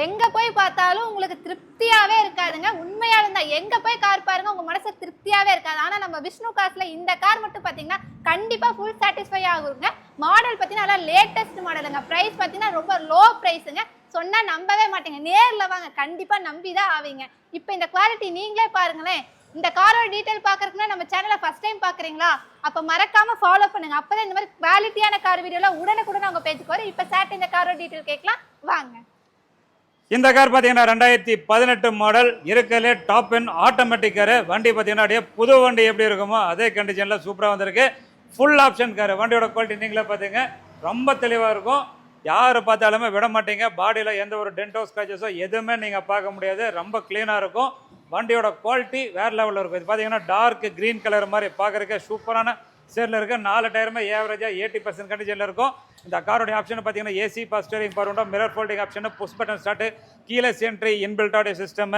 எங்க போய் பார்த்தாலும் உங்களுக்கு திருப்தியாவே இருக்காதுங்க. உண்மையா இருந்தா எங்க போய் கார் பாருங்க உங்க மனசு திருப்தியாவே இருக்காது. ஆனா நம்ம விஷ்ணு கார்ஸ்ல இந்த கார் மட்டும் பாத்தீங்கன்னா கண்டிப்பா ஃபுல் சாட்டிஸ்ஃபை ஆகுங்க. மாடல் பாத்தீங்கன்னா நல்லா லேட்டஸ்ட் மாடலுங்க. பிரைஸ் பாத்தீங்கன்னா ரொம்ப லோ பிரைஸுங்க. சொன்னா நம்பவே மாட்டீங்க. நேர்ல வாங்க, கண்டிப்பா நம்பிதான் ஆவீங்க. இப்போ இந்த குவாலிட்டி நீங்களே பாருங்களேன். இந்த காரோட டீடைல் பாக்குறதுக்குன்னா நம்ம சேனலை ஃபர்ஸ்ட் டைம் பாக்குறீங்களா? அப்ப மறக்காம ஃபாலோ பண்ணுங்க. அப்பதான் இந்த மாதிரி குவாலிட்டியான கார் வீடியோலாம் உடனுக்குடன் உங்க பேஜுக்கு வரும். இப்ப சாட் இந்த காரோட டீடைல் கேட்கலாம் வாங்க. இந்த கார் பார்த்தீங்கன்னா 2018 மாடல் இருக்கலே டாப் என் ஆட்டோமேட்டிக் காரு. வண்டி பார்த்தீங்கன்னா அப்படியே புது வண்டி எப்படி இருக்குமோ அதே கண்டிஷனில் சூப்பராக வந்திருக்கு. Full option car. வண்டியோட குவாலிட்டி நீங்களே பார்த்தீங்க ரொம்ப தெளிவாக இருக்கும். யார் பார்த்தாலுமே விட மாட்டீங்க. பாடியில் எந்த ஒரு டென்டோ ஸ்க்ராச்சஸோ எதுவுமே நீங்கள் பார்க்க முடியாது. ரொம்ப க்ளீனாக இருக்கும். வண்டியோட குவாலிட்டி வேறு லெவலில் இருக்கும். இது பார்த்தீங்கன்னா டார்க் க்ரீன் கலர் மாதிரி பார்க்குறதுக்கு சூப்பரான சேரில் இருக்குது. 4 டயருமே ஏவரேஜாக 80% கண்டிஷனில் இருக்கும். இந்த காரோடைய ஆப்ஷன் பார்த்தீங்கன்னா AC, power steering, power window, mirror folding option, push button start, keyless entry, inbuilt audio system,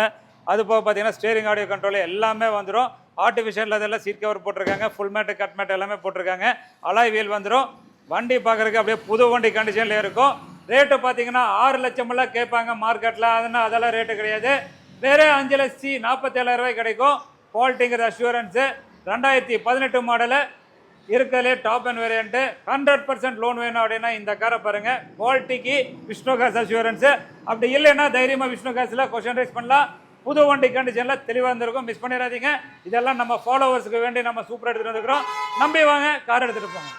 அது போக பார்த்தீங்கன்னா ஸ்டீரிங் ஆடியோ கண்ட்ரோல் எல்லாமே வந்துடும். ஆர்டிஃபிஷியல் அதெல்லாம் சீட் கவர் போட்டிருக்காங்க. ஃபுல் மேட்டு, கட் மேட் எல்லாமே போட்டிருக்காங்க. அலாய் வீல் வந்துடும். வண்டி பார்க்குறதுக்கு அப்படியே புது வண்டி கண்டிஷனில் இருக்கும். ரேட்டு பார்த்தீங்கன்னா 6 லட்சமெல்லாம் கேட்பாங்க மார்க்கெட்டில். அதெல்லாம் ரேட்டு கிடையாது. வேறு 5,47,000 கிடைக்கும். குவாலிட்டிங்கிற அஷூரன்ஸு 2018 மாடலு இருக்கிறதுலே டாப் அண்ட் வேரியன்ட்டு. 100% லோன் வேணும் அப்படின்னா இந்த காரை பாருங்கள். குவாலிட்டிக்கு விஷ்ணு காஸ் அஷூரன்ஸு. அப்படி இல்லைன்னா தைரியமாக விஷ்ணு காசில் கொஸ்டின் ரைஸ் பண்ணலாம். புது வண்டி கண்டிஷனில் தெளிவாக இருந்திருக்கும். மிஸ் பண்ணிடாதீங்க. இதெல்லாம் நம்ம ஃபாலோவர்ஸுக்கு வேண்டி நம்ம சூப்பராக எடுத்துகிட்டு வந்துருக்கிறோம். நம்பி வாங்க, கார் எடுத்துகிட்டு போங்க.